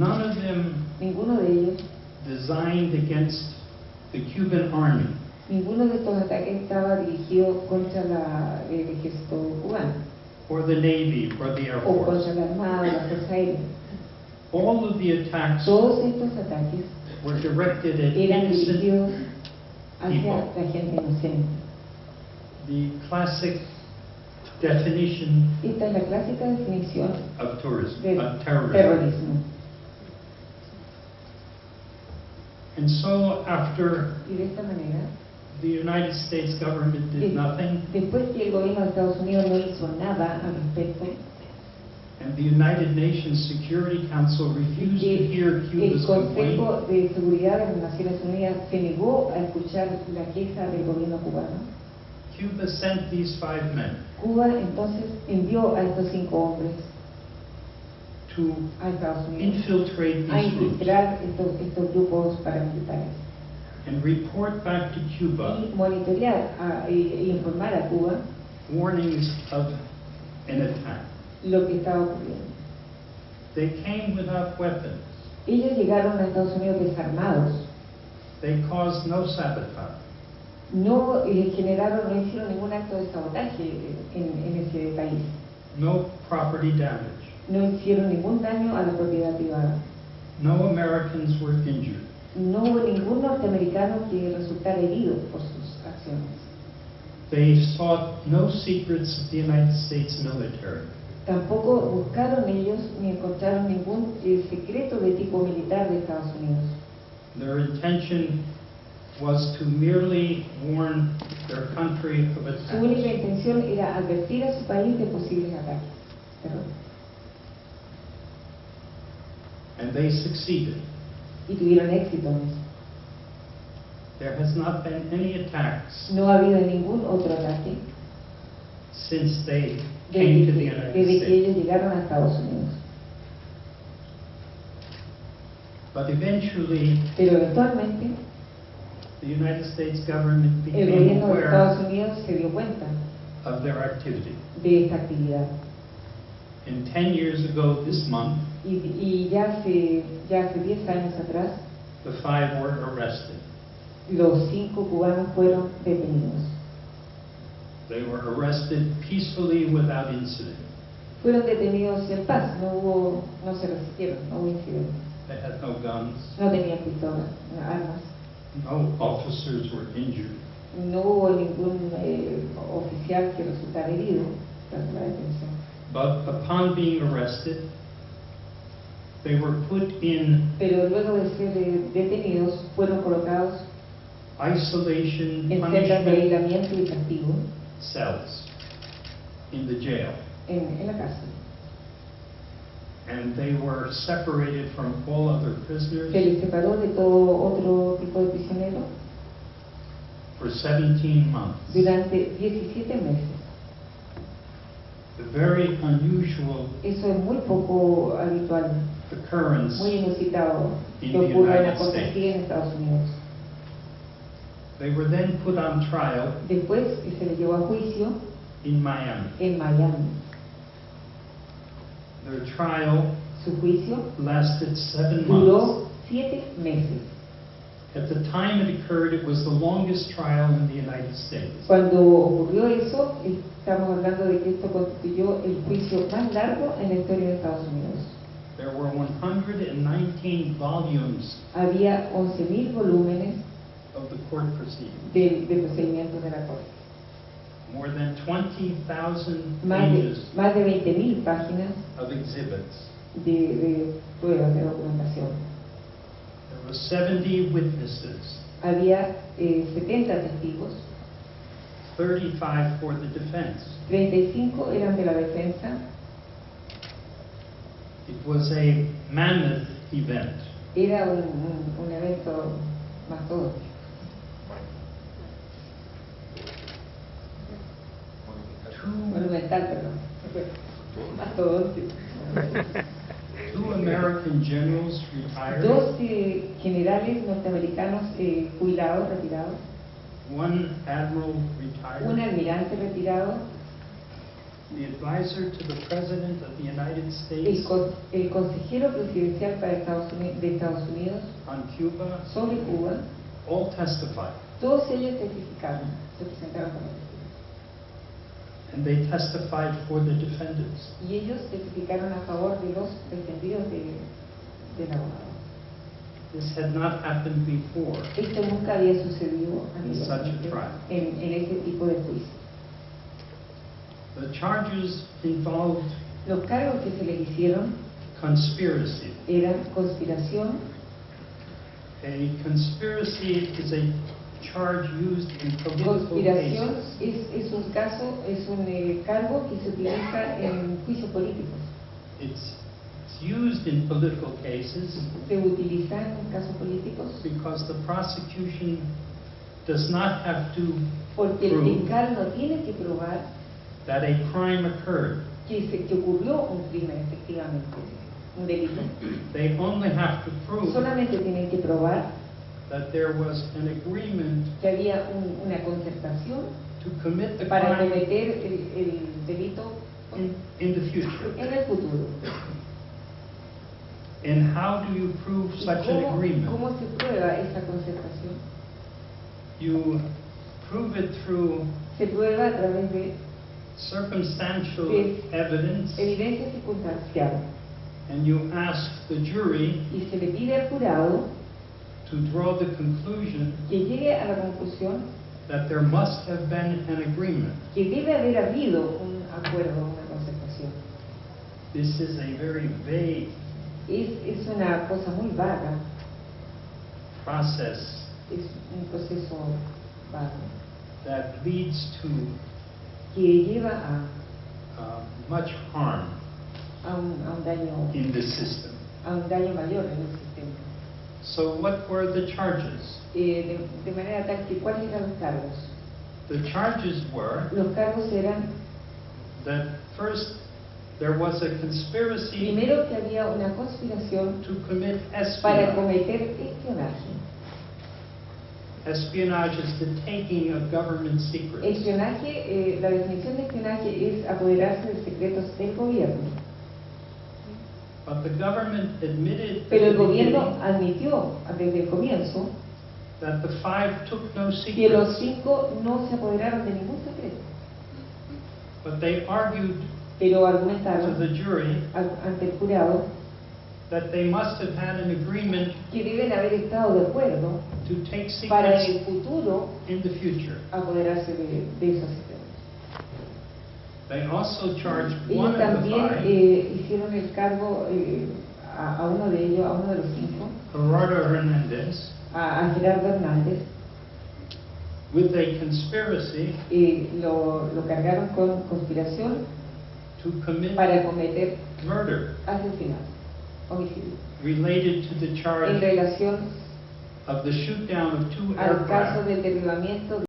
None of them Ninguno de ellos, designed against the Cuban army ninguno de estos ataques estaba dirigido contra el ejército cubano, or the Navy or the Air o Force. contra la Armada o la Fuerza Aérea. All of the attacks Todos estos ataques were directed at eran innocent dirigidos hacia people. la gente inocente. The classic definition Esta es la clásica definición of terrorism. del terrorismo. And so after Y de esta manera, the United States government did nothing, después que el gobierno de Estados Unidos no hizo nada al respecto, and the United Nations Security Council refused to hear el Cuba's complaint, Consejo de Seguridad de las Naciones Unidas se negó a escuchar la queja del gobierno cubano. Cuba sent these 5 men Cuba entonces envió a estos 5 hombres to a Estados Unidos infiltrate a these groups infiltrar estos grupos paramilitares and report back to Cuba y monitorear e informar a Cuba warnings of an attack. lo que estaba ocurriendo. They came without weapons. Ellos llegaron a Estados Unidos desarmados, They caused no sabotage. no generaron, no hicieron ningún acto de sabotaje en ese país, No property damage. no hicieron ningún daño a la propiedad privada, No Americans were injured. no hubo ningún norteamericano que resultara herido por sus acciones. They sought no secrets of the United States military. Tampoco buscaron ellos ni encontraron ningún secreto de tipo militar de Estados Unidos. Their intention was to merely warn their country of Su única attacks. intención era advertir a su país de posibles ataques. And they succeeded. Y tuvieron éxito en eso. There has not been any attacks No ha habido ningún otro ataque since they came to the United desde que States. ellos llegaron a Estados Unidos. But eventually, Pero eventualmente the United States government el became gobierno de aware Estados Unidos se dio cuenta of their activity. de esta actividad. And 10 years ago this month, Y ya hace 10 años atrás, the 5 were arrested. los 5 cubanos fueron detenidos. They were arrested peacefully without incident. Fueron detenidos en paz, no se resistieron, no hubo incidente. They had no guns. No tenían pistolas, armas. No officers were injured. No hubo ningún oficial que resultara herido tras la detención. But upon being arrested, they were put in Pero luego de ser detenidos, fueron colocados isolation en celdas de punishment aislamiento y castigo cells in the jail. en la cárcel. And they were separated from all other prisoners Se les separó de todo otro tipo de prisionero for 17 months. durante 17 meses. A very unusual Eso es muy poco habitual, occurrence muy inusitado in que the ocurra una United cosa States. así en Estados Unidos. They were then put on trial Después se les llevó a juicio in Miami. en Miami. Their trial Su juicio lasted 7 months. duró 7 meses. At the time it occurred, it was the longest trial in the United States. Cuando ocurrió eso, estamos hablando de que esto constituyó el juicio más largo en la historia de Estados Unidos. There were 119 volumes Había 11.000 volúmenes of the court proceedings, de procedimientos de la corte. more than 20,000 Más pages de 20.000 páginas of exhibits. de pruebas de documentación. There were 70 witnesses, Había 70 testigos, 35 for the defense. 35 eran de la defensa. It was a mammoth event. Era un evento mastodóntico. Monumental, perdón. Mastodóntico. 2 American generals retired, 2 generales norteamericanos jubilados, retirados, 1 admiral un retired, almirante retirado, the advisor to the President of the United el, States el consejero presidencial para de Estados Unidos on Cuba, sobre Cuba, all testified. todos ellos testificaron, se presentaron como testigos. And they testified for the defendants. Y ellos testificaron a favor de los defendidos del abogado. This had not happened before Esto nunca había sucedido in such a trial. en ese tipo de juicio. The charges involved Los cargos que se le hicieron conspiracy. eran conspiración. A conspiracy is a charge used in political Conspiración cases. es un caso, es un cargo que se utiliza en juicios políticos. It's used in political cases Se utiliza en casos políticos because the prosecution does not have to porque el prove fiscal no tiene que probar that a crime occurred. que ocurrió un crimen, efectivamente, un delito. They only have to prove Solamente tienen que probar that there was an agreement que había una concertación to commit the para crime cometer el delito in the future. en el futuro. And how do you prove ¿Y such an cómo agreement? se prueba esa concertación? You prove it through Se prueba a través de circumstantial Sí. evidence, evidencia circunstancial and you ask the jury y se le pide al jurado to draw the conclusion que llegue a la conclusión that there must have been an agreement. que debe haber habido un acuerdo, una concertación. This is a very vague Es una cosa muy vaga, process es un proceso vago that leads to que lleva much harm a un daño in the system. mayor en el sistema. So what were the charges? De manera tal que, ¿cuáles eran los cargos? The charges were Los cargos eran, that first there was a conspiracy primero, que había una conspiración to commit para espionage. cometer espionaje. Espionage is the taking of government secrets. Espionaje, la definición de espionaje es apoderarse de secretos del gobierno. But the government admitted Pero el at the gobierno beginning admitió desde el comienzo that the five took no que los secrets, 5 no se apoderaron de ningún secreto, but they argued pero to argumentaron the jury ante el jurado that they must have had an agreement que deben haber estado de acuerdo to take para en secrets el futuro in the future. apoderarse de esos secretos. They also charged Ellos one of the también five, hicieron el cargo a uno de ellos, a uno de los 5, Gerardo Hernández, a Gerardo Hernández, with a conspiracy lo cargaron con conspiración to commit para cometer murder asesinato, homicidio, related to the en charge relación of the shoot down of two al caso aircraft del derribamiento